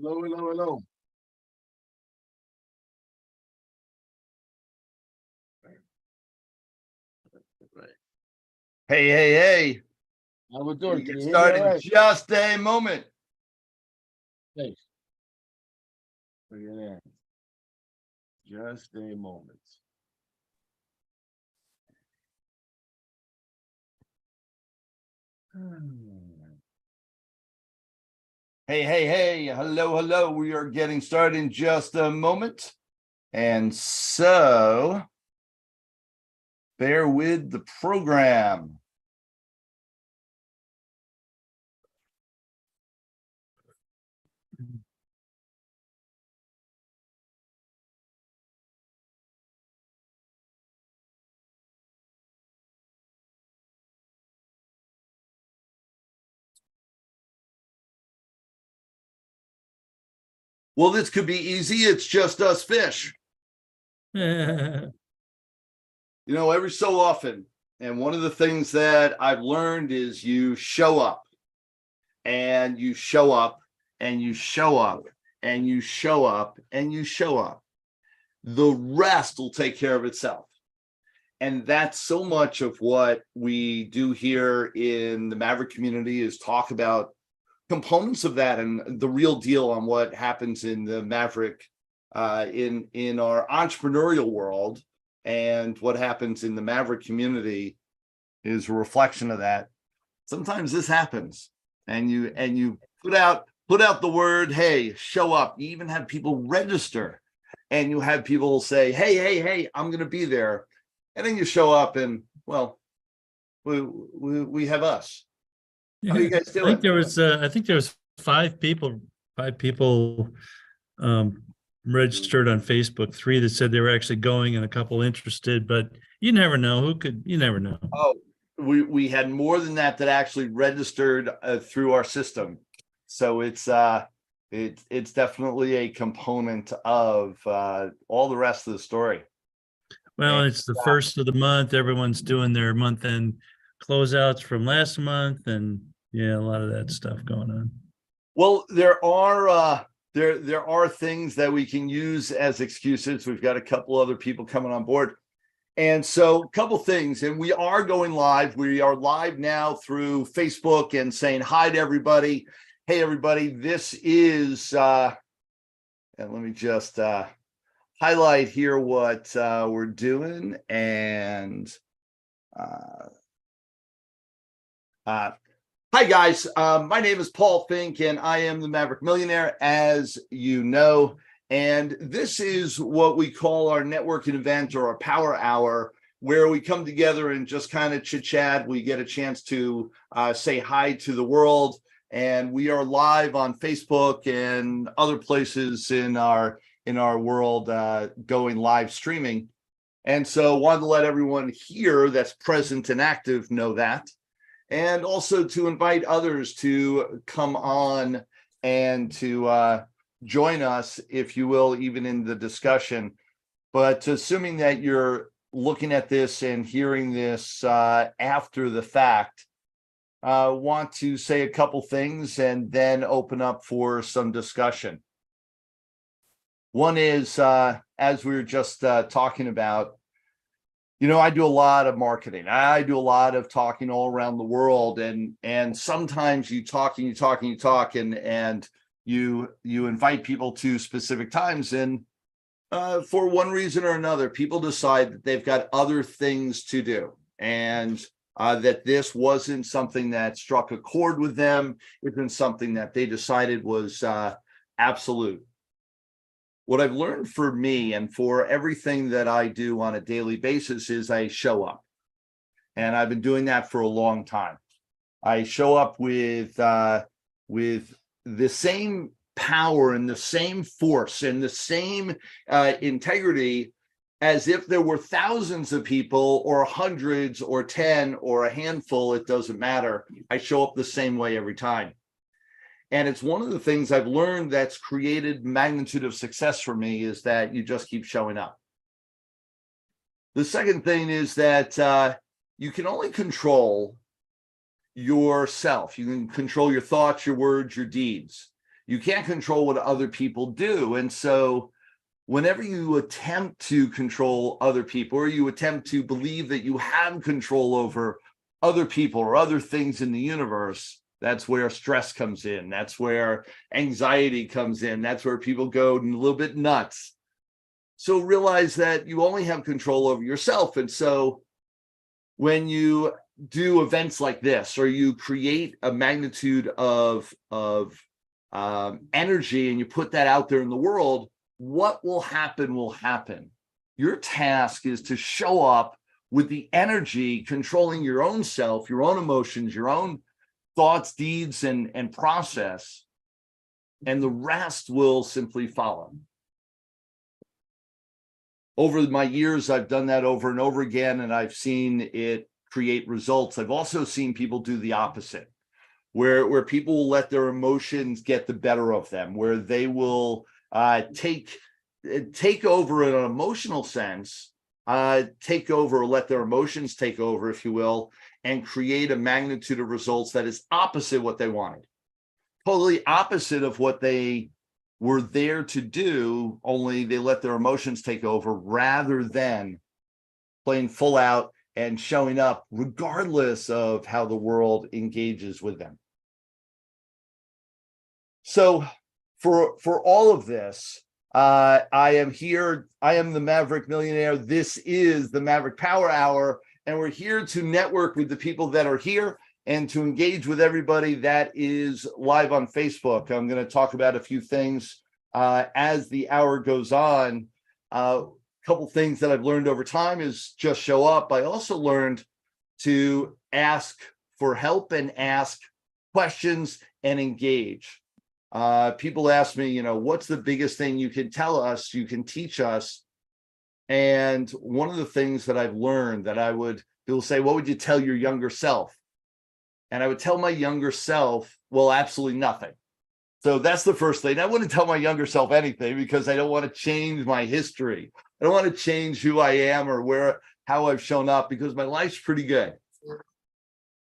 Hello, hello, hello. Hey, hey, hey. How we doing? We Can get you hear me started all in right? just a moment. Thanks. Look at that. Just a moment. Hey, hey, hey. Hello, hello. We are getting started in just a moment. And so bear with the program. Well, this could be easy. It's just us fish. Yeah. Every so often. And one of the things that I've learned is you show up and you show up and you show up and you show up and you show up. The rest will take care of itself. And that's so much of what we do here in the Maverick community is talk about components of that and the real deal on what happens in the Maverick in our entrepreneurial world, and what happens in the Maverick community is a reflection of that. Sometimes this happens and you put out the word, hey, show up. You even have people register and you have people say, hey, I'm going to be there. And then you show up and, well, we have us. How do you guys do I think it? there was five people registered on Facebook, 3 that said they were actually going and a couple interested, but you never know. You never know. Oh, we had more than that actually registered through our system. So it's definitely a component of all the rest of the story. Well, it's the first of the month. Everyone's doing their month end closeouts from last month, and yeah, a lot of that stuff going on. Well, there are things that we can use as excuses. We've got a couple other people coming on board. And so a couple things, and we are going live. We are live now through Facebook and saying hi to everybody. Hey, everybody, this is, and let me just highlight here what we're doing. And hi, guys. My name is Paul Finck, and I am the Maverick Millionaire, as you know. And this is what we call our networking event, or our power hour, where we come together and just kind of chit chat. We get a chance to say hi to the world. And we are live on Facebook and other places in our world going live streaming. And so wanted to let everyone here that's present and active know that. And also to invite others to come on and to join us, if you will, even in the discussion. But assuming that you're looking at this and hearing this after the fact, want to say a couple things and then open up for some discussion. One is, as we were just talking about, I do a lot of marketing. I do a lot of talking all around the world, and sometimes you talk and you invite people to specific times, and for one reason or another, people decide that they've got other things to do, and that this wasn't something that struck a chord with them. It's been something that they decided was absolute. What I've learned for me and for everything that I do on a daily basis is I show up. And I've been doing that for a long time. I show up with the same power and the same force and the same integrity as if there were thousands of people or hundreds or 10 or a handful. It doesn't matter. I show up the same way every time. And it's one of the things I've learned that's created magnitude of success for me, is that you just keep showing up. The second thing is that you can only control yourself. You can control your thoughts, your words, your deeds. You can't control what other people do. And so whenever you attempt to control other people, or you attempt to believe that you have control over other people or other things in the universe, that's where stress comes in. That's where anxiety comes in. That's where people go a little bit nuts. So realize that you only have control over yourself. And so when you do events like this, or you create a magnitude of energy and you put that out there in the world, what will happen will happen. Your task is to show up with the energy, controlling your own self, your own emotions, your own thoughts, deeds, and process, and the rest will simply follow. Over my years, I've done that over and over again, and I've seen it create results. I've also seen people do the opposite, where people will let their emotions get the better of them, where they will take over in an emotional sense, take over, or let their emotions take over, if you will, and create a magnitude of results that is opposite what they wanted, totally opposite of what they were there to do, only they let their emotions take over rather than playing full out and showing up regardless of how the world engages with them. So for all of this, I am here. I am the Maverick Millionaire. This is the Maverick Power Hour, and we're here to network with the people that are here and to engage with everybody that is live on Facebook. I'm going to talk about a few things as the hour goes on. A couple things that I've learned over time is just show up. I also learned to ask for help and ask questions and engage. People ask me, what's the biggest thing you can tell us, you can teach us? And one of the things that I've learned that people say, what would you tell your younger self? And I would tell my younger self, well, absolutely nothing. So that's the first thing. I wouldn't tell my younger self anything because I don't want to change my history. I don't want to change who I am or how I've shown up, because my life's pretty good.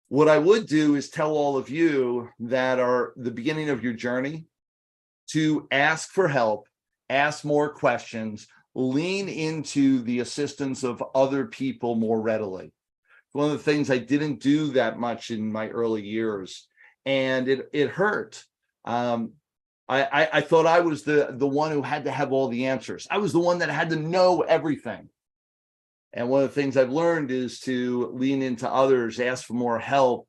What I would do is tell all of you that are the beginning of your journey to ask for help, ask more questions, lean into the assistance of other people more readily. One of the things I didn't do that much in my early years, and it hurt. I thought I was the one who had to have all the answers. I was the one that had to know everything. And one of the things I've learned is to lean into others, ask for more help,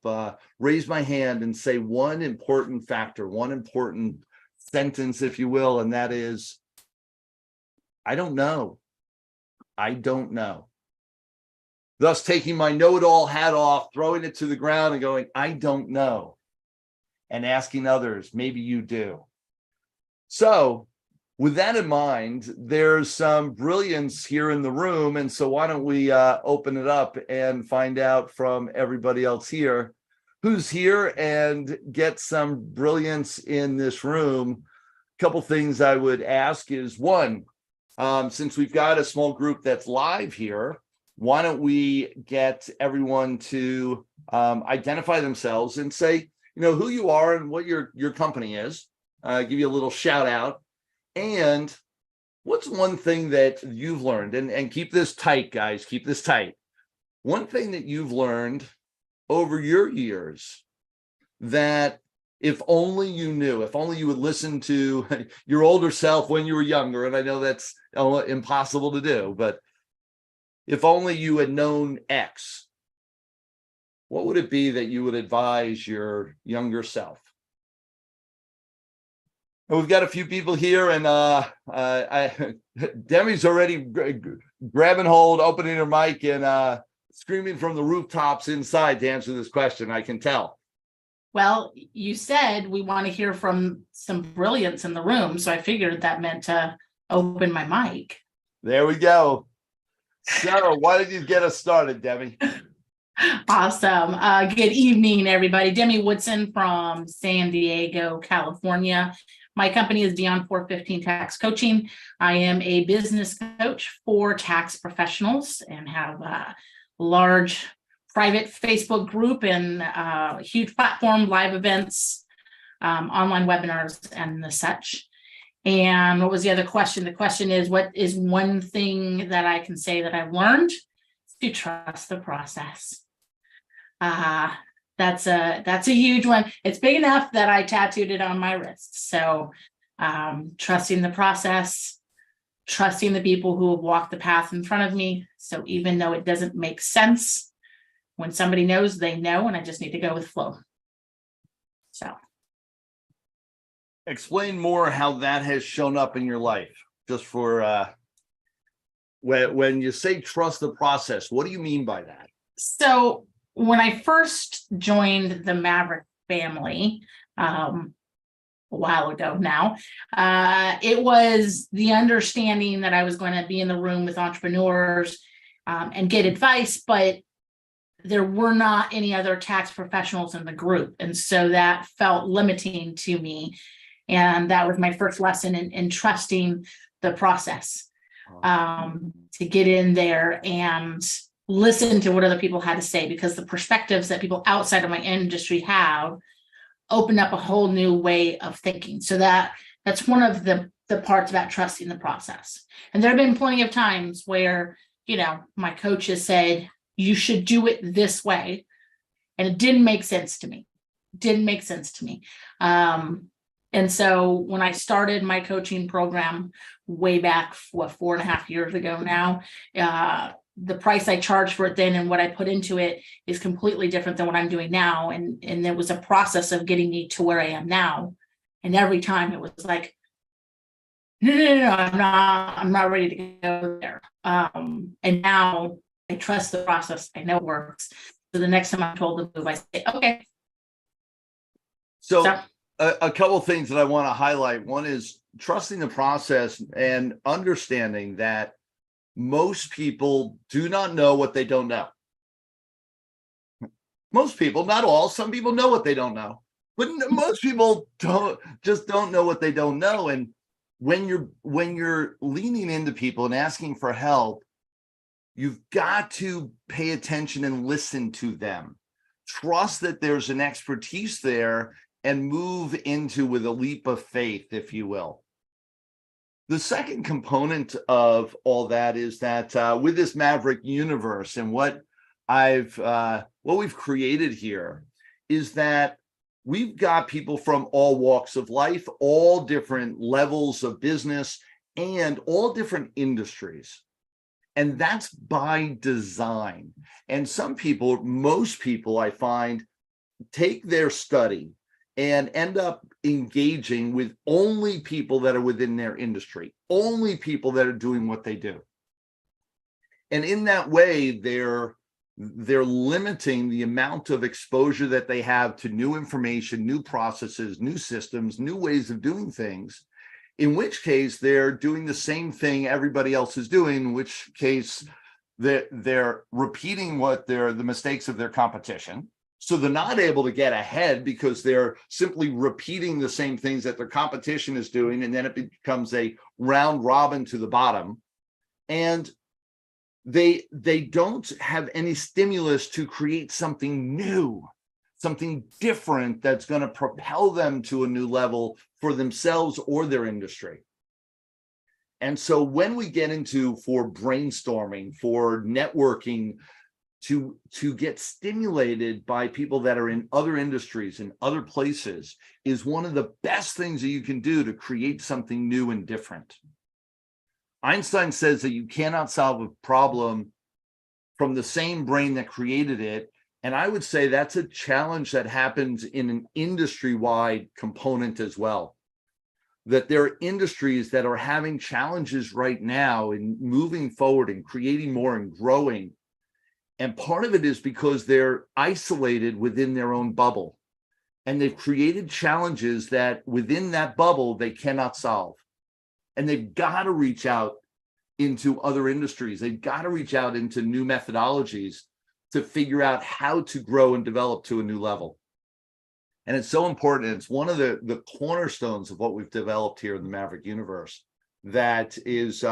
raise my hand and say one important factor, one important sentence, if you will, and that is, I don't know. I don't know. Thus taking my know-it-all hat off, throwing it to the ground and going, I don't know. And asking others, maybe you do. So with that in mind, there's some brilliance here in the room. And so why don't we open it up and find out from everybody else here who's here and get some brilliance in this room. A couple things I would ask is, one, since we've got a small group that's live here, why don't we get everyone to identify themselves and say, who you are and what your company is, give you a little shout out. And what's one thing that you've learned, and keep this tight, guys, keep this tight. One thing that you've learned over your years that if only you knew, if only you would listen to your older self when you were younger, and I know that's impossible to do, but if only you had known X, what would it be that you would advise your younger self? And we've got a few people here, and Demi's already grabbing hold, opening her mic, and screaming from the rooftops inside to answer this question. I can tell. Well, you said we want to hear from some brilliance in the room, so I figured that meant to open my mic. There we go. So why don't you get us started, Demi? Awesome. Good evening, everybody. Demi Woodson from San Diego, California. My company is Beyond 415 Tax Coaching. I am a business coach for tax professionals and have a large private Facebook group and a huge platform, live events, online webinars and the such. And what was the other question? The question is, what is one thing that I can say that I've learned? To trust the process. That's a huge one. It's big enough that I tattooed it on my wrist. So trusting the process, trusting the people who have walked the path in front of me. So even though it doesn't make sense, when somebody knows, they know, and I just need to go with flow. So. Explain more how that has shown up in your life, just for when you say trust the process, what do you mean by that? So when I first joined the Maverick family, a while ago now, it was the understanding that I was going to be in the room with entrepreneurs and get advice, but there were not any other tax professionals in the group. And so that felt limiting to me. And that was my first lesson in trusting the process, to get in there and listen to what other people had to say, because the perspectives that people outside of my industry have opened up a whole new way of thinking. So that's one of the parts about trusting the process. And there have been plenty of times where, my coach has said, you should do it this way. And it didn't make sense to me. And so when I started my coaching program way back, 4.5 years ago now, the price I charged for it then and what I put into it is completely different than what I'm doing now. And there was a process of getting me to where I am now. And every time it was like, no, I'm not ready to go there. And now I trust the process. I know it works. So the next time I'm told to move, I say, okay. So a couple of things that I want to highlight. One is trusting the process and understanding that most people do not know what they don't know. Most people, not all, some people know what they don't know, but most people don't know what they don't know. And when you're leaning into people and asking for help, you've got to pay attention and listen to them. Trust that there's an expertise there and move into with a leap of faith, if you will. The second component of all that is that with this Maverick universe and what we've created here is that we've got people from all walks of life, all different levels of business, and all different industries. And that's by design. And most people I find, take their study and end up engaging with only people that are within their industry, only people that are doing what they do. And in that way, they're limiting the amount of exposure that they have to new information, new processes, new systems, new ways of doing things, in which case they're doing the same thing everybody else is doing, in which case they're repeating the mistakes of their competition. So they're not able to get ahead because they're simply repeating the same things that their competition is doing. And then it becomes a round robin to the bottom. And they don't have any stimulus to create something new, something different that's going to propel them to a new level for themselves or their industry. And so when we get into for brainstorming, for networking, to get stimulated by people that are in other industries and other places is one of the best things that you can do to create something new and different. Einstein says that you cannot solve a problem from the same brain that created it. And I would say that's a challenge that happens in an industry-wide component as well. That there are industries that are having challenges right now in moving forward and creating more and growing. And part of it is because they're isolated within their own bubble. And they've created challenges that within that bubble, they cannot solve. And they've got to reach out into other industries. They've got to reach out into new methodologies to figure out how to grow and develop to a new level. And it's so important. It's one of the cornerstones of what we've developed here in the Maverick universe. That is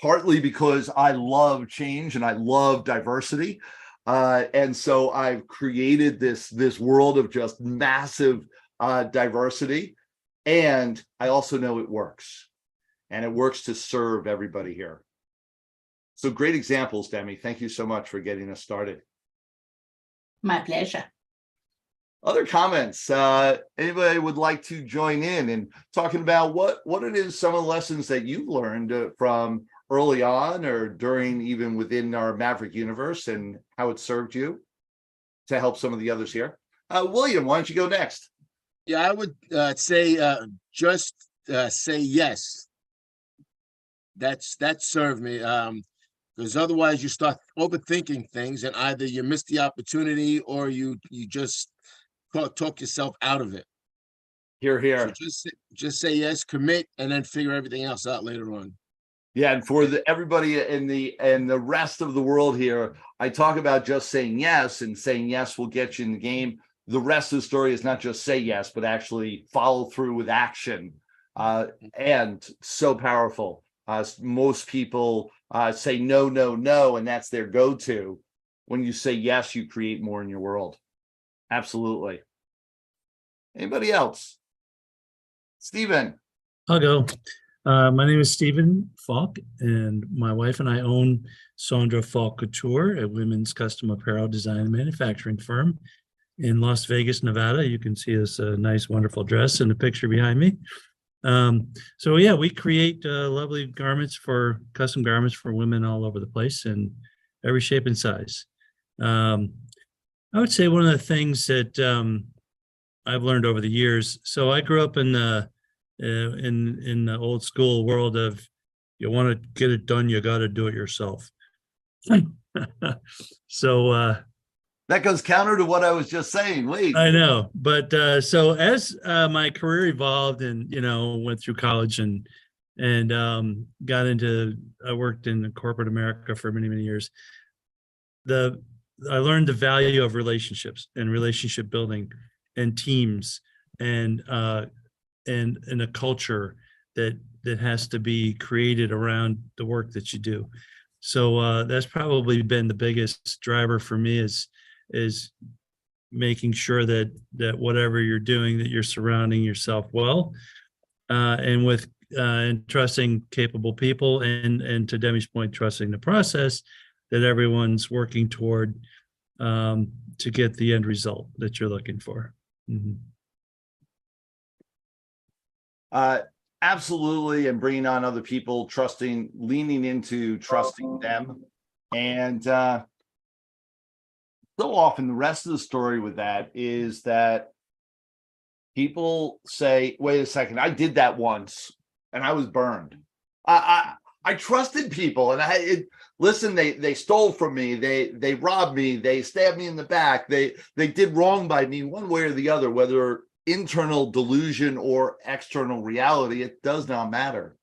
partly because I love change and I love diversity. And so I've created this world of just massive diversity. And I also know it works. And it works to serve everybody here. So great examples, Demi. Thank you so much for getting us started. My pleasure. Other comments? Anybody would like to join in and talking about what it is, some of the lessons that you've learned from early on or during even within our Maverick universe and how it served you to help some of the others here. William, why don't you go next? Yeah, I would say just say yes. That served me. Because otherwise you start overthinking things and either you miss the opportunity or you just talk yourself out of it. Here. So just say yes, commit, and then figure everything else out later on. Yeah, and for everybody in the rest of the world here, I talk about just saying yes, and saying yes will get you in the game. The rest of the story is not just say yes, but actually follow through with action. And so powerful. Most people say no, no, no, and that's their go-to. When you say yes, you create more in your world. Absolutely. Anybody else? Stephen. I'll go. My name is Stephen Falk, and my wife and I own Sandra Falk Couture, a women's custom apparel design and manufacturing firm in Las Vegas, Nevada. You can see this nice, wonderful dress in the picture behind me. So yeah, we create lovely custom garments for women all over the place in every shape and size. I would say one of the things that I've learned over the years. So I grew up in the old school world of, you want to get it done, you got to do it yourself. So that goes counter to what I was just saying. Wait, I know, but so as my career evolved and went through college and got into, I worked in corporate America for many, many years. I learned the value of relationships and relationship building and teams and a culture that has to be created around the work that you do. So that's probably been the biggest driver for me is making sure that whatever you're doing, that you're surrounding yourself well, and with and trusting capable people, and to Demi's point, trusting the process that everyone's working toward to get the end result that you're looking for. Mm-hmm. Absolutely, and bringing on other people, leaning into trusting them, and so often the rest of the story with that is that people say, "Wait a second, I did that once, and I was burned. I trusted people, and listen. They stole from me. They robbed me. They stabbed me in the back. They did wrong by me, one way or the other, whether internal delusion or external reality, it does not matter."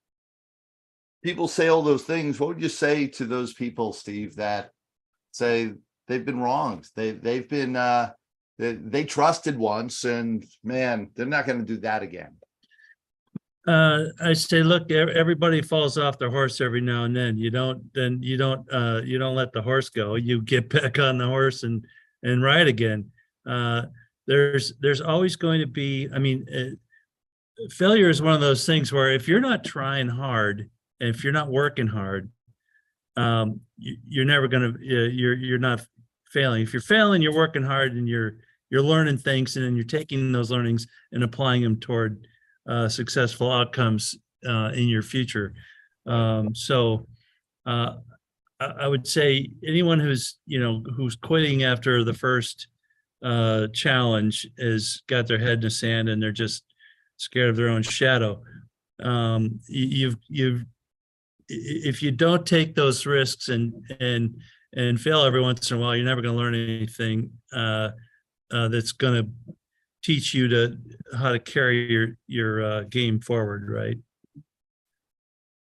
People say all those things. What would you say to those people, Steve, that say they've been wronged? They've been they trusted once, and man, they're not going to do that again. I say, look, everybody falls off the horse every now and then. You don't let the horse go. You get back on the horse and ride again. There's always going to be, failure is one of those things where if you're not trying hard, and if you're not working hard, you're never going to, you're not failing. If you're failing, you're working hard and you're learning things, and then you're taking those learnings and applying them toward successful outcomes in your future. So I would say anyone who's quitting after the first challenge has got their head in the sand and they're just scared of their own shadow. If you don't take those risks and fail every once in a while, you're never going to learn anything that's going to teach you how to carry your game forward, right?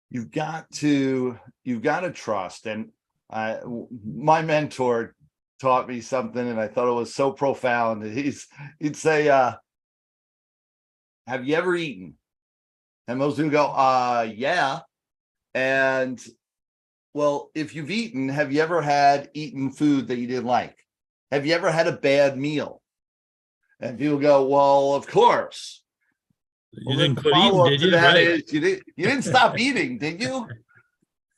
You've got to trust. And my mentor taught me something, and I thought it was so profound. He'd say, "Have you ever eaten?" And most people go, "Yeah." And well, if you've eaten, have you ever eaten food that you didn't like? Have you ever had a bad meal? And people go, well, of course. You Well, then didn't the quit eating, follow-up did to you? that Right, is, you didn't stop eating, did you?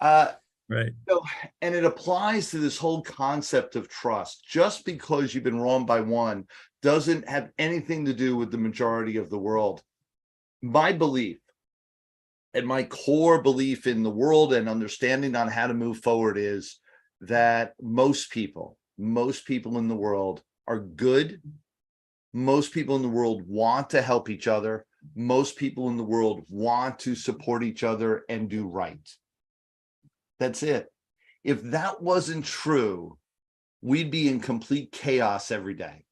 right. So, and it applies to this whole concept of trust. Just because you've been wronged by one doesn't have anything to do with the majority of the world. My belief and my core belief in the world and understanding on how to move forward is that most people in the world are good. Most people in the world want to help each other. Most people in the world want to support each other and do right. That's it. If that wasn't true, we'd be in complete chaos every day.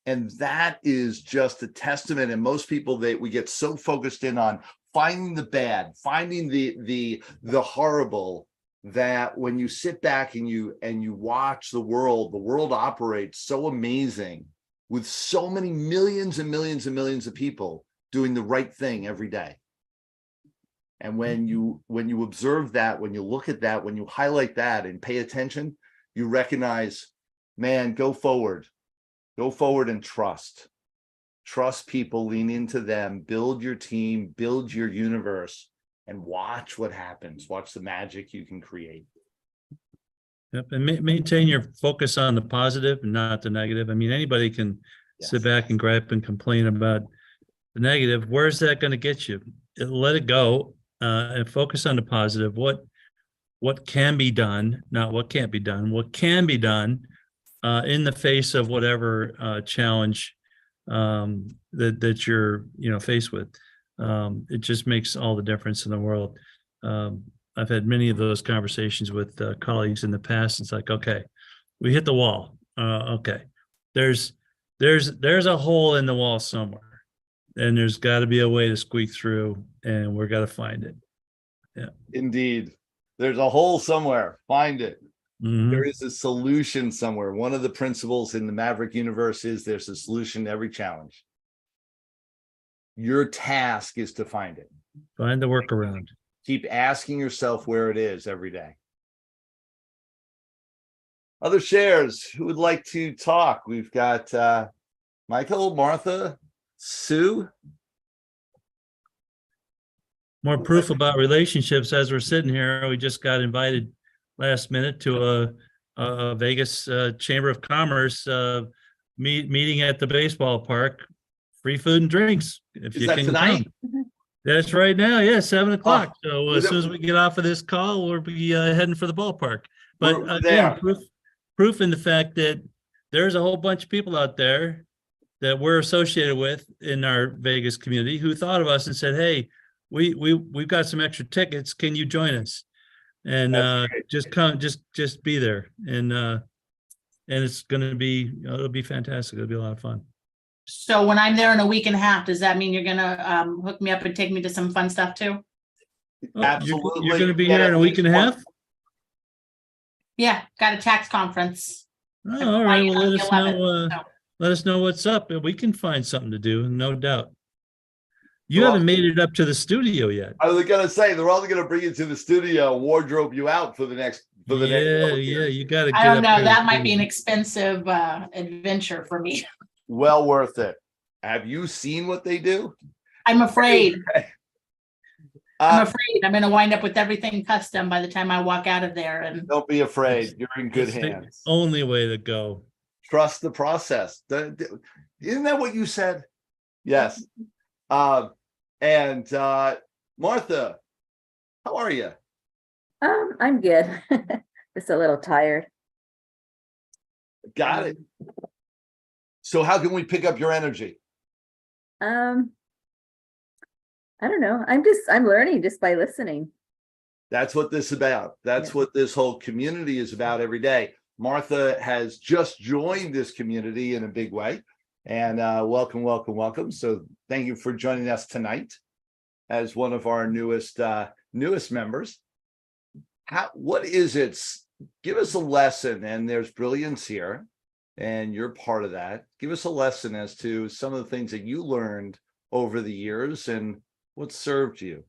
And that is just a testament. And most people, we get so focused in on finding the bad, finding the horrible, that when you sit back and you watch the world operates so amazing with so many millions and millions and millions of people doing the right thing every day. And when you observe that, when you look at that, when you highlight that and pay attention, you recognize, man, go forward and trust people, lean into them, build your team, build your universe, and watch what happens. Watch the magic you can create. Yep, and maintain your focus on the positive and not the negative. I mean, anybody can sit back and gripe and complain about the negative. Where's that going to get you? Let it go, and focus on the positive. What can be done, not what can't be done. What can be done in the face of whatever challenge that you're faced with. It just makes all the difference in the world. I've had many of those conversations with colleagues in the past. It's like, okay, we hit the wall. Okay, there's a hole in the wall somewhere, and there's got to be a way to squeak through, and we're got to find it. Yeah, indeed. There's a hole somewhere. Find it. Mhm. There is a solution somewhere. One of the principles in the Maverick universe is there's a solution to every challenge. Your task is to find it. Find the workaround. Keep asking yourself where it is every day. Other shares, who would like to talk? We've got Michael, Martha, Sue. More proof about relationships as we're sitting here. We just got invited last minute to a Vegas Chamber of Commerce meeting at the baseball park. Free food and drinks if Is you that can tonight? come. That's right now. Yeah, 7:00. So as was soon as we get off of this call, we'll be heading for the ballpark. But We're again, there. proof in the fact that there's a whole bunch of people out there that we're associated with in our Vegas community who thought of us and said, "Hey, we've got some extra tickets. Can you join us?" And just come, just be there, and it's going to be, it'll be fantastic. It'll be a lot of fun. So when I'm there in a week and a half, does that mean you're gonna hook me up and take me to some fun stuff too? Oh, Absolutely. you're going to be Get here in at a week and a least half. Yeah, got a tax conference. Oh, all right. Well, on let the us know. 11th, so. Let us know what's up. We can find something to do, no doubt. You Well, haven't made it up to the studio yet. I was gonna say they're only gonna bring you to the studio, wardrobe you out for the next next couple years. You got to I get don't up know, here. that might be an expensive adventure for me. Well worth it. Have you seen what they do? I'm afraid. I'm Uh, afraid I'm gonna wind up with everything custom by the time I walk out of there, and don't be afraid. You're in good It's the hands. only way to go. Trust the process. Isn't that what you said? Yes. And Martha, how are you? I'm good. Just a little tired. Got it. So how can we pick up your energy? I don't know. I'm learning just by listening. That's what this is about. That's what this whole community is about every day. Martha has just joined this community in a big way. And welcome, welcome, welcome. So thank you for joining us tonight as one of our newest members. What is it? Give us a lesson, and there's brilliance here, and you're part of that. Give us a lesson as to some of the things that you learned over the years and what served you.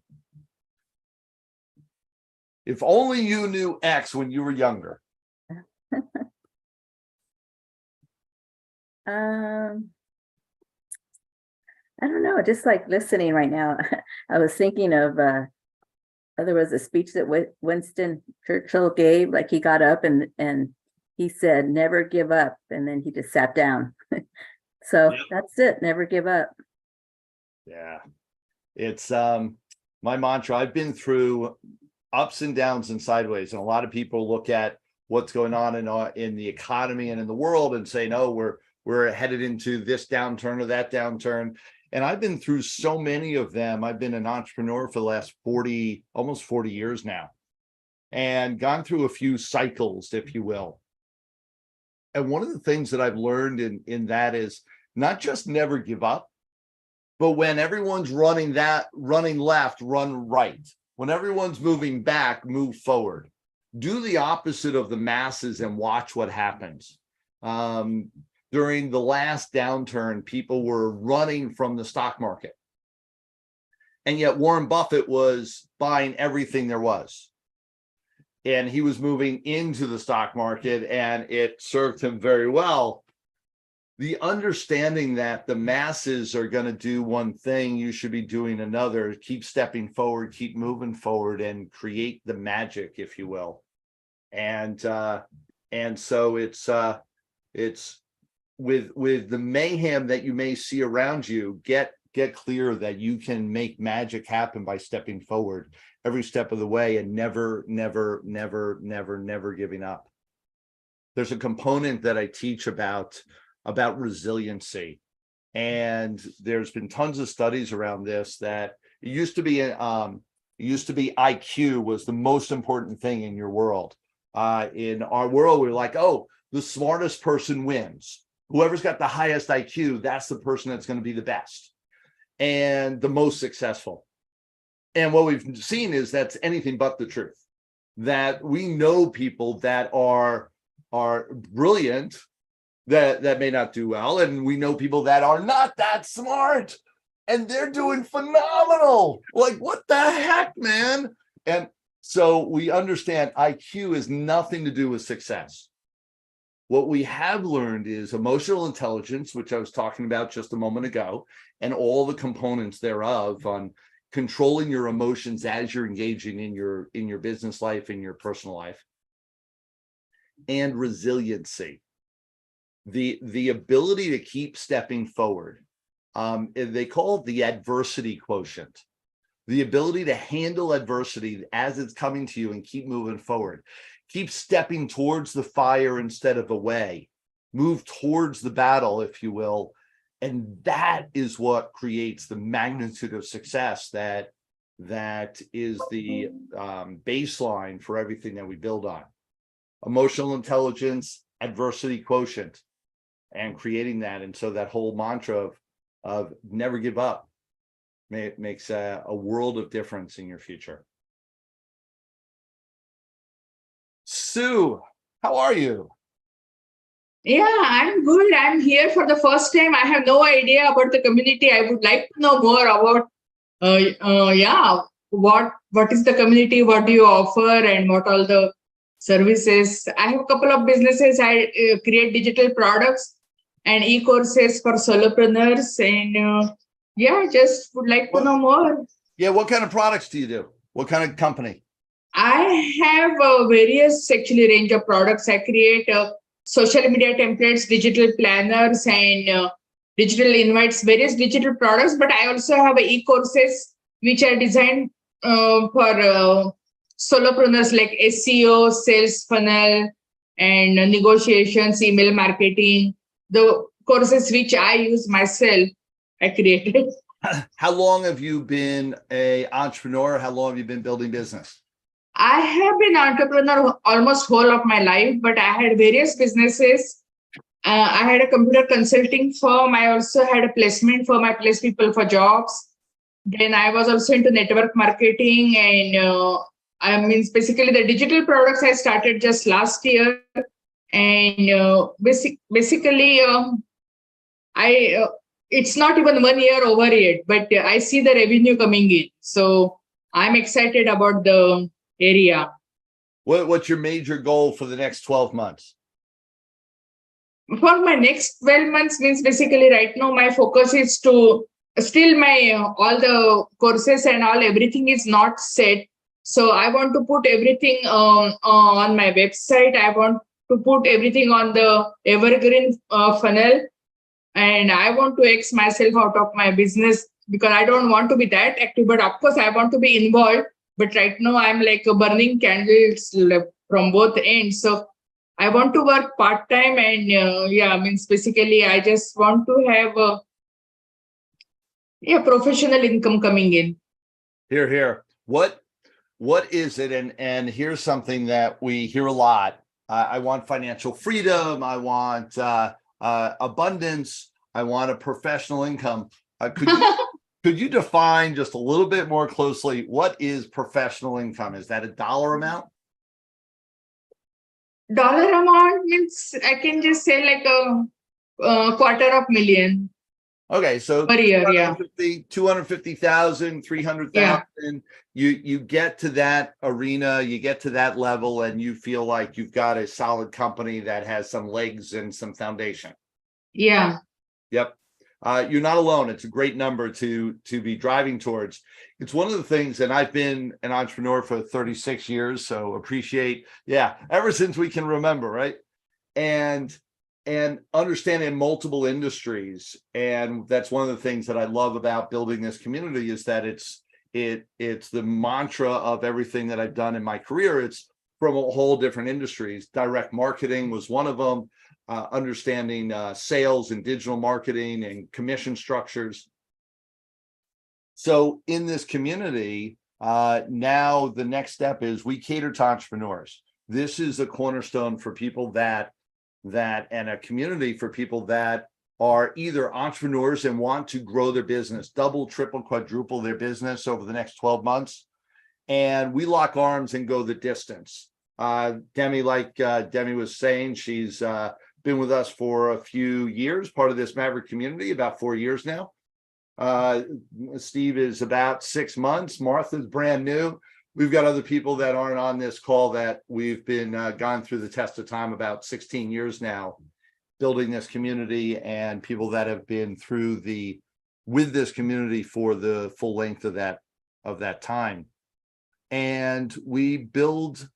If only you knew X when you were younger. Um, I don't know, just like listening right now. I was thinking of there was a speech that Winston Churchill gave, like he got up and he said, never give up, and then he just sat down. So Yep. that's it, never give up. Yeah. It's my mantra. I've been through ups and downs and sideways, and a lot of people look at what's going on in the economy and in the world and say, no, we're headed into this downturn or that downturn. And I've been through so many of them. I've been an entrepreneur for the last almost 40 years now, and gone through a few cycles, if you will. And one of the things that I've learned in that is not just never give up, but when everyone's running left, run right. When everyone's moving back, move forward. Do the opposite of the masses and watch what happens. During the last downturn, people were running from the stock market. And yet Warren Buffett was buying everything there was. And he was moving into the stock market, and it served him very well. The understanding that the masses are going to do one thing, you should be doing another. Keep stepping forward, keep moving forward, and create the magic, if you will. And so it's with the mayhem that you may see around you, get clear that you can make magic happen by stepping forward every step of the way, and never giving up. There's a component that I teach about resiliency, and there's been tons of studies around this. That it used to be IQ was the most important thing in your world. In our world, we're like, oh, the smartest person wins. Whoever's got the highest IQ, that's the person that's going to be the best and the most successful. And what we've seen is that's anything but the truth. That we know people that are brilliant that may not do well, and we know people that are not that smart and they're doing phenomenal. Like, what the heck, man? And so we understand IQ has nothing to do with success. What we have learned is emotional intelligence, which I was talking about just a moment ago, and all the components thereof on controlling your emotions as you're engaging in your business life, in your personal life, and resiliency, the ability to keep stepping forward. They call it the adversity quotient, the ability to handle adversity as it's coming to you and keep moving forward. Keep stepping towards the fire instead of away. Move towards the battle, if you will. And that is what creates the magnitude of success that is the baseline for everything that we build on. Emotional intelligence, adversity quotient, and creating that. And so that whole mantra of never give up makes a world of difference in your future. Sue, how are you? Yeah, I'm good. I'm here for the first time. I have no idea about the community. I would like to know more about, what is the community, what do you offer, and what all the services. I have a couple of businesses. I create digital products and e-courses for solopreneurs, and just would like to know more. Yeah, what kind of products do you do? What kind of company? I have various actually range of products. I create social media templates, digital planners, and digital invites, various digital products. But I also have e-courses which are designed for solopreneurs, like SEO, sales funnel, and negotiations, email marketing. The courses which I use myself, I created. How long have you been an entrepreneur? How long have you been building business? I have been an entrepreneur almost whole of my life, but I had various businesses. I had a computer consulting firm. I also had a placement firm. I place people for jobs. Then I was also into network marketing, and basically the digital products I started just last year. And basically, it's not even 1 year over yet, but I see the revenue coming in. So I'm excited about the area. What's your major goal for the next 12 months? for my next 12 months means basically right now my focus is to still my all the courses and all everything is not set. So I want to put everything on my website. I want to put everything on the evergreen funnel, and I want to X myself out of my business because I don't want to be that active. But of course, I want to be involved. But right now, I'm like burning candles from both ends. So I want to work part time, and yeah, means basically I just want to have professional income coming in. Here. What is it? And here's something that we hear a lot. I want financial freedom. I want abundance. I want a professional income. Could you define just a little bit more closely what is professional income? Is that a dollar amount? Dollar amount means I can just say like a $250,000. Okay, so Per year, yeah. 250,000, 300,000. You get to that arena, you get to that level, and you feel like you've got a solid company that has some legs and some foundation. Yeah. Yep. You're not alone. It's a great number to be driving towards. It's one of the things, and I've been an entrepreneur for 36 years, so appreciate, ever since we can remember, right? And understanding multiple industries. And that's one of the things that I love about building this community is that it's the mantra of everything that I've done in my career. It's from a whole different industries. Direct marketing was one of them. Understanding sales and digital marketing and commission structures. So in this community, now the next step is we cater to entrepreneurs. This is a cornerstone for people that and a community for people that are either entrepreneurs and want to grow their business, double, triple, quadruple their business over the next 12 months. And we lock arms and go the distance. Demi, like Demi was saying, she's been with us for a few years, part of this Maverick community, about 4 years now. Steve is about 6 months. Martha's brand new. We've got other people that aren't on this call that we've been gone through the test of time about 16 years now, building this community, and people that have been through with this community for the full length of that time. And we build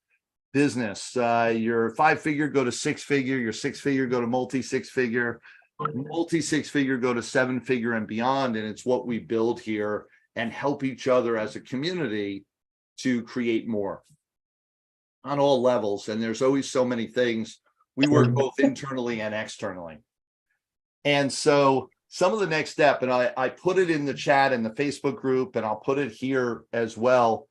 business. Your 5-figure go to 6-figure, your 6-figure go to multi-6-figure, multi-6-figure go to 7-figure and beyond. And it's what we build here and help each other as a community to create more on all levels. And there's always so many things. We work both internally and externally. And so some of the next step, and I put it in the chat in the Facebook group, and I'll put it here as well.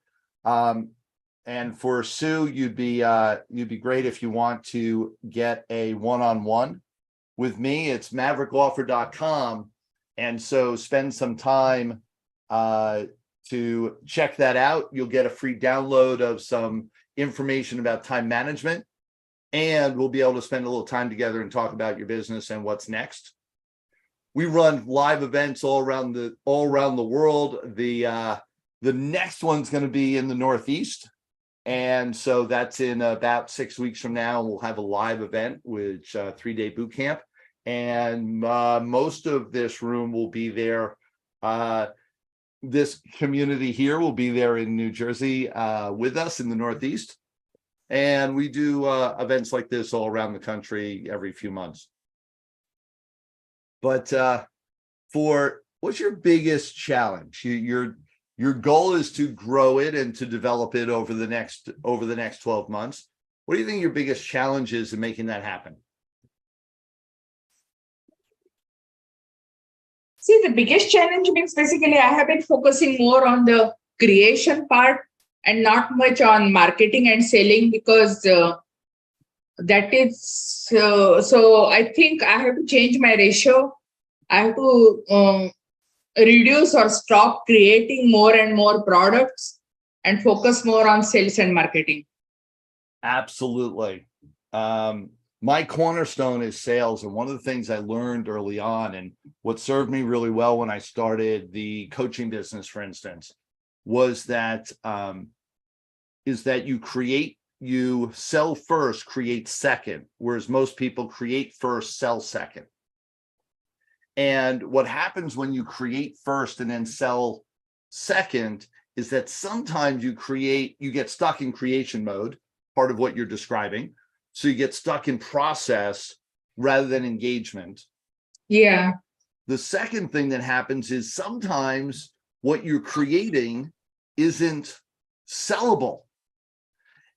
And for Sue, you'd be great if you want to get a one-on-one with me. It's maverickoffer.com. And so spend some time to check that out. You'll get a free download of some information about time management, and we'll be able to spend a little time together and talk about your business and what's next. We run live events all around the world. The next one's going to be in the Northeast. And so that's in about 6 weeks from now. We'll have a live event, which 3-day boot camp. And most of this room will be there. This community here will be there in New Jersey with us in the Northeast. And we do events like this all around the country every few months. But what's your biggest challenge? Your goal is to grow it and to develop it over the next 12 months. What do you think your biggest challenge is in making that happen? See, the biggest challenge means basically I have been focusing more on the creation part and not much on marketing and selling, because that is so I think I have to change my ratio. I have to reduce or stop creating more and more products and focus more on sales and marketing. Absolutely. My cornerstone is sales. And one of the things I learned early on, and what served me really well when I started the coaching business, for instance, was that you create you sell first, create second, whereas most people create first, sell second. And what happens when you create first and then sell second is that sometimes you get stuck in creation mode, part of what you're describing. So you get stuck in process rather than engagement. Yeah. The second thing that happens is sometimes what you're creating isn't sellable.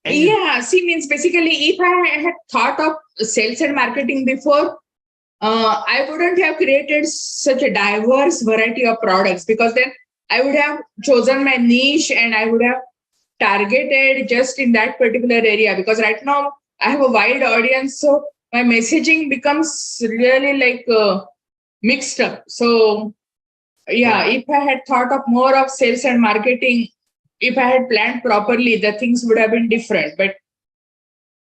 And Yeah, see, means basically, if I had thought of sales and marketing before, I wouldn't have created such a diverse variety of products, because then I would have chosen my niche and I would have targeted just in that particular area. Because right now I have a wide audience, so my messaging becomes really like mixed up. So yeah, if I had thought of more of sales and marketing, if I had planned properly, the things would have been different. But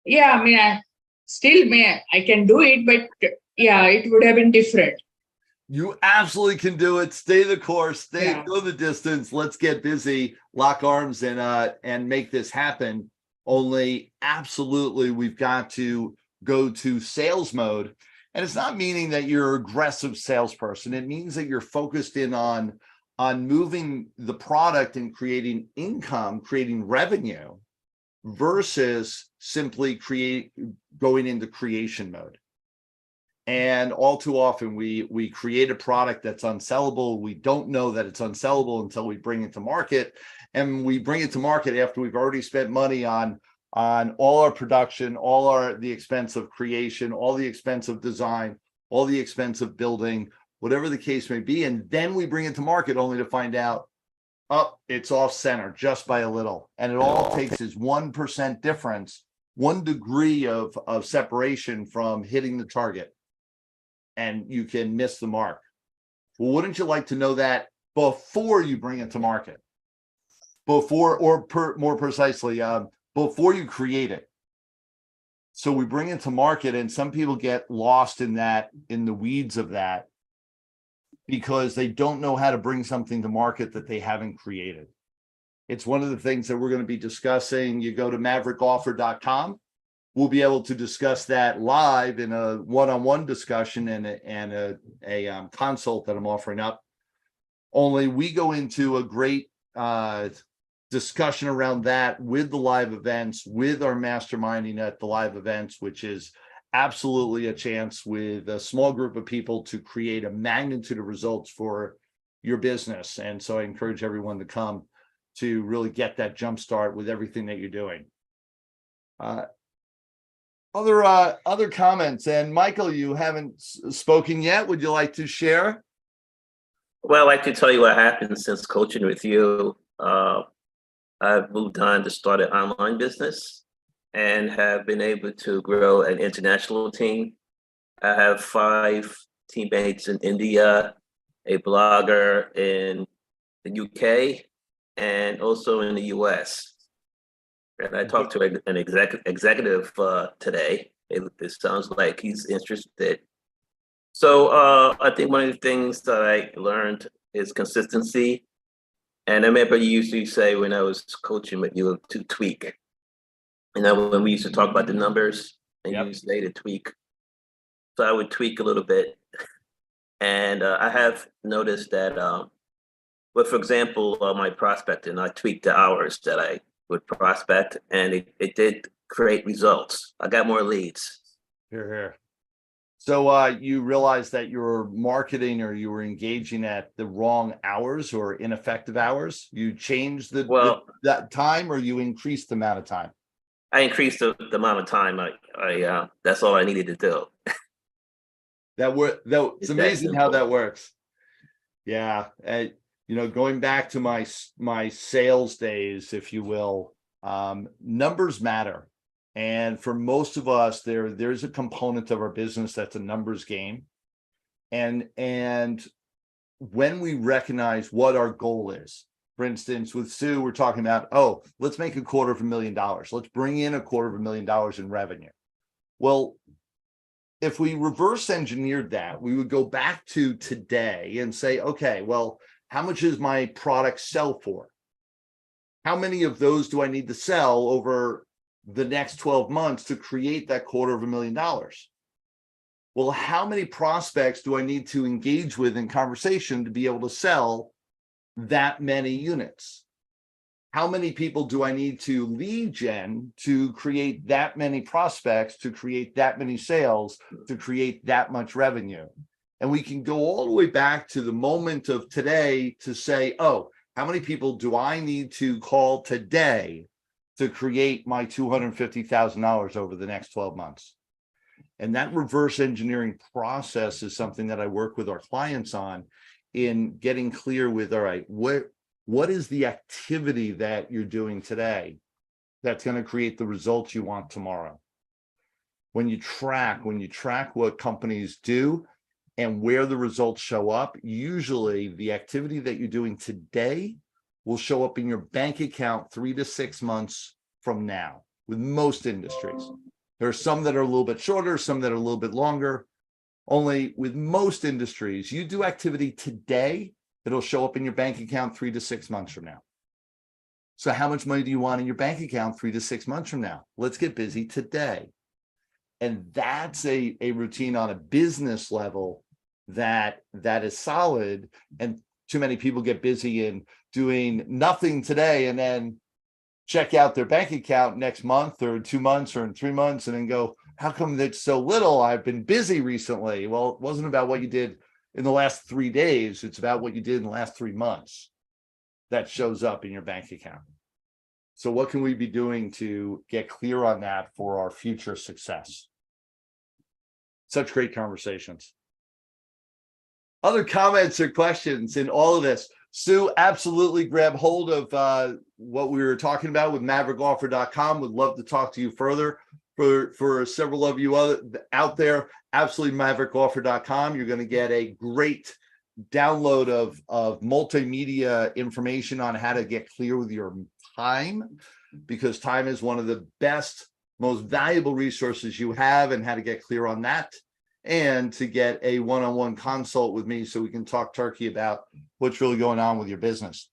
yeah, I mean, I can do it, but yeah, it would have been different. you absolutely can do it. Stay the course, Yeah. go the distance. Let's get busy, lock arms, and make this happen. Only absolutely, we've got to go to sales mode. And it's not meaning that you're an aggressive salesperson. It means that you're focused in on moving the product and creating income, creating revenue, versus simply going into creation mode. And all too often we create a product that's unsellable. We don't know that it's unsellable until we bring it to market. And we bring it to market after we've already spent money on all our production, the expense of creation, all the expense of design, all the expense of building, whatever the case may be. And then we bring it to market only to find out, it's off center just by a little. And it all takes is 1% difference, 1 degree of separation from hitting the target. And you can miss the mark. Well, wouldn't you like to know that before you bring it to market? More precisely, before you create it. So we bring it to market, and some people get lost in the weeds of that, because they don't know how to bring something to market that they haven't created. It's one of the things that we're going to be discussing. You go to maverickoffer.com. We'll be able to discuss that live in a one-on-one discussion and a consult that I'm offering up. Only we go into a great discussion around that with the live events, with our masterminding at the live events, which is absolutely a chance with a small group of people to create a magnitude of results for your business. And so I encourage everyone to come to really get that jump start with everything that you're doing. Other comments? And Michael, you haven't spoken yet. Would you like to share? Well, I'd like to tell you what happened since coaching with you. I've moved on to start an online business and have been able to grow an international team. I have 5 teammates in India, a blogger in the UK, and also in the US. And I talked to an executive today. It sounds like he's interested. So I think one of the things that I learned is consistency. And I remember you used to say when I was coaching with you to tweak. When we used to talk about the numbers, and you say to tweak. So I would tweak a little bit. And I have noticed that, for example, my prospecting, I tweaked the hours that I would prospect, and it did create results. I got more leads. Here. So you realized that you were marketing or you were engaging at the wrong hours or ineffective hours. You changed that time, or you increased the amount of time? I increased the amount of time. I that's all I needed to do. It's amazing how that works. Yeah. Going back to my sales days, if you will, numbers matter. And for most of us, there's a component of our business that's a numbers game. And when we recognize what our goal is, for instance, with Sue, we're talking about, let's make $250,000. Let's bring in $250,000 in revenue. Well, if we reverse engineered that, we would go back to today and say, okay, well, how much does my product sell for? How many of those do I need to sell over the next 12 months to create that $250,000. Well, how many prospects do I need to engage with in conversation to be able to sell that many units? How many people do I need to lead gen to create that many prospects, to create that many sales, to create that much revenue? And we can go all the way back to the moment of today to say, oh, how many people do I need to call today to create my $250,000 over the next 12 months? And that reverse engineering process is something that I work with our clients on, in getting clear with, all right, what is the activity that you're doing today that's going to create the results you want tomorrow? When you track what companies do and where the results show up, usually the activity that you're doing today will show up in your bank account 3 to 6 months from now, with most industries. There are some that are a little bit shorter, some that are a little bit longer. Only with most industries, you do activity today, it'll show up in your bank account 3 to 6 months from now. So how much money do you want in your bank account 3 to 6 months from now? Let's get busy today. And that's a routine on a business level that is solid. And too many people get busy in doing nothing today and then check out their bank account next month or 2 months or in 3 months and then go, how come that's so little? I've been busy recently. Well, it wasn't about what you did in the last 3 days. It's about what you did in the last 3 months that shows up in your bank account. So what can we be doing to get clear on that for our future success? Such great conversations. Other comments or questions in all of this? Sue, absolutely grab hold of what we were talking about with maverickoffer.com. Would love to talk to you further. For several of you out there, absolutely maverickoffer.com. You're going to get a great download of multimedia information on how to get clear with your time, because time is one of the best, most valuable resources you have, and how to get clear on that, and to get a one-on-one consult with me so we can talk turkey about what's really going on with your business.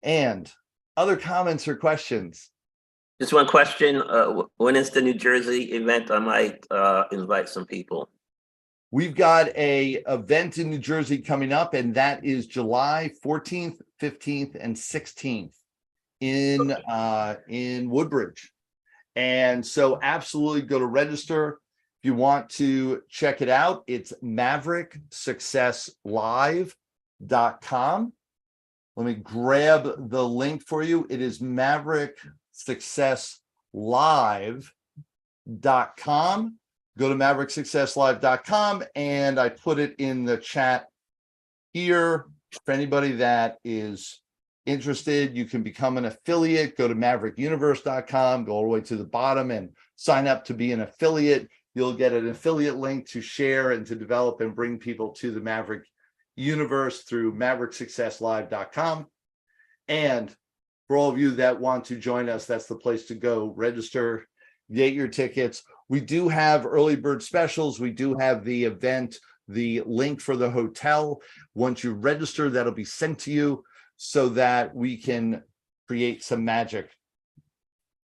And other comments or questions? Just one question. When is the New Jersey event? I might invite some people. We've got a event in New Jersey coming up, and that is July 14th, 15th, and 16th in Woodbridge. And so absolutely go to register. If you want to check it out, it's mavericksuccesslive.com. Let me grab the link for you. It is mavericksuccesslive.com. Go to mavericksuccesslive.com, and I put it in the chat here. For anybody that is interested, you can become an affiliate. Go to maverickuniverse.com, go all the way to the bottom and sign up to be an affiliate. You'll get an affiliate link to share and to develop and bring people to the Maverick universe through mavericksuccesslive.com. And for all of you that want to join us, that's the place to go. Register, get your tickets. We do have early bird specials. We do have the event, the link for the hotel. Once you register, that'll be sent to you so that we can create some magic.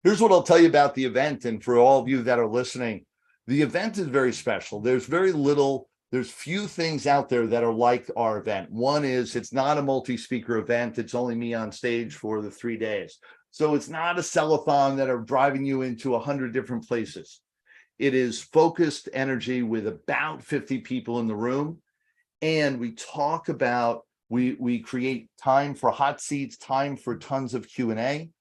Here's what I'll tell you about the event. And for all of you that are listening, the event is very special. There's few things out there that are like our event. One is it's not a multi-speaker event. It's only me on stage for the 3 days. So it's not a sell-a-thon that are driving you into 100 different places. It is focused energy with about 50 people in the room. And we talk about, we create time for hot seats, time for tons of Q&A,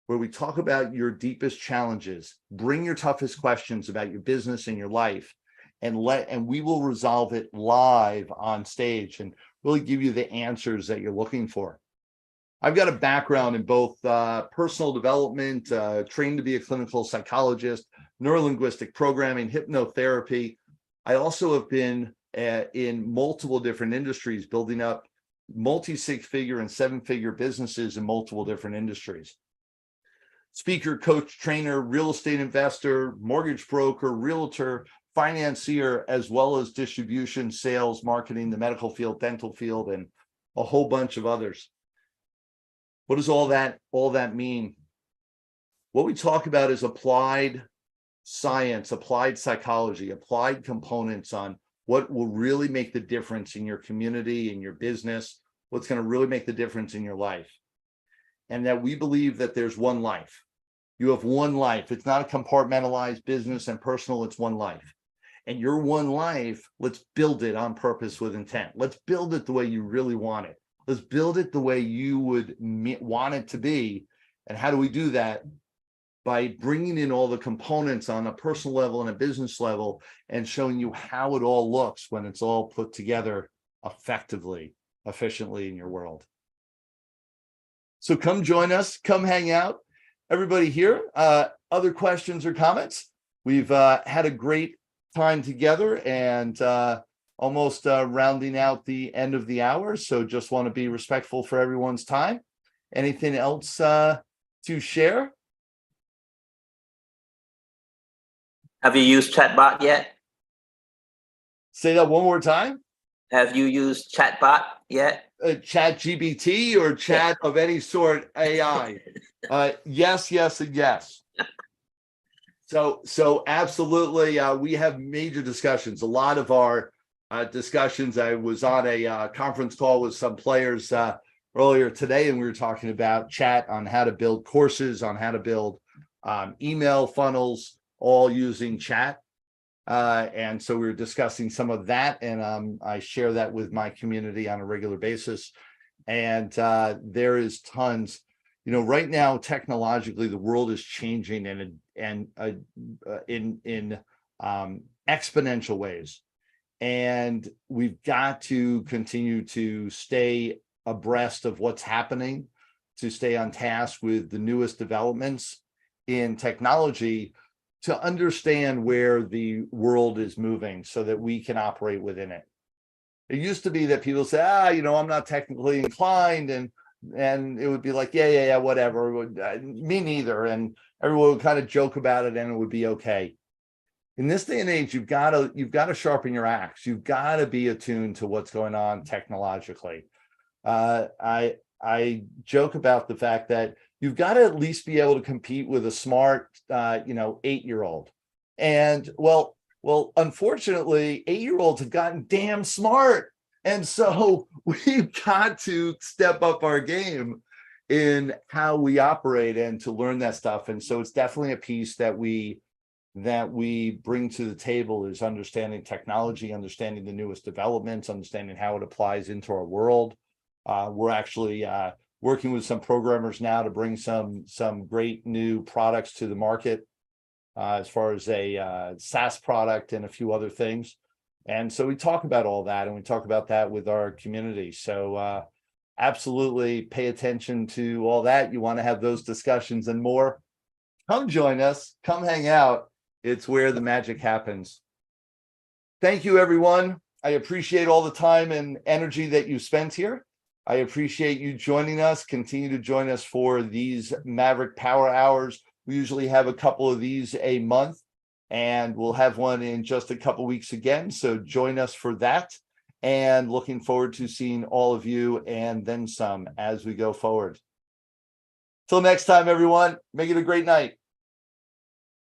where we talk about your deepest challenges. Bring your toughest questions about your business and your life, and we will resolve it live on stage and really give you the answers that you're looking for. I've got a background in both personal development, trained to be a clinical psychologist, neurolinguistic programming, hypnotherapy. I also have been in multiple different industries, building up multi-six-figure and seven-figure businesses in multiple different industries. Speaker, coach, trainer, real estate investor, mortgage broker, realtor, financier, as well as distribution, sales, marketing, the medical field, dental field, and a whole bunch of others. What does all that mean? What we talk about is applied science, applied psychology, applied components on what will really make the difference in your community, in your business, what's going to really make the difference in your life. And that we believe that there's one life. You have one life. It's not a compartmentalized business and personal, it's one life. And your one life, let's build it on purpose with intent. Let's build it the way you really want it. Let's build it the way you would want it to be. And how do we do that? By bringing in all the components on a personal level and a business level and showing you how it all looks when it's all put together effectively, efficiently in your world. So come join us, come hang out. Everybody here, other questions or comments? We've had a great time together and almost rounding out the end of the hour. So just want to be respectful for everyone's time. Anything else to share? Have you used chatbot yet? Say that one more time. Have you used chatbot yet? Chat GBT or chat of any sort, AI? Yes, yes, and yes. So absolutely, we have major discussions. A lot of our discussions. I was on a conference call with some players earlier today, and we were talking about chat, on how to build courses, on how to build email funnels, all using chat. And so we were discussing some of that, and I share that with my community on a regular basis. And there is tons, right now, technologically, the world is changing in exponential ways. And we've got to continue to stay abreast of what's happening, to stay on task with the newest developments in technology, to understand where the world is moving so that we can operate within it. It used to be that people say, I'm not technically inclined, and it would be like, yeah, whatever, me neither, and everyone would kind of joke about it and it would be okay. In this day and age, you've got to sharpen your axe. You've got to be attuned to what's going on technologically. I joke about the fact that you've got to at least be able to compete with a smart, 8-year-old. And well, unfortunately, 8-year-olds have gotten damn smart. And so we've got to step up our game in how we operate and to learn that stuff. And so it's definitely a piece that we bring to the table, is understanding technology, understanding the newest developments, understanding how it applies into our world. We're actually working with some programmers now to bring some great new products to the market, as far as a SaaS product and a few other things. And so we talk about all that, and we talk about that with our community. So absolutely pay attention to all that. You want to have those discussions and more, come join us, come hang out. It's where the magic happens. Thank you, everyone. I appreciate all the time and energy that you spent here. I appreciate you joining us. Continue to join us for these Maverick Power Hours. We usually have a couple of these a month, and we'll have one in just a couple weeks again. So join us for that, and looking forward to seeing all of you and then some as we go forward. Till next time, everyone, make it a great night.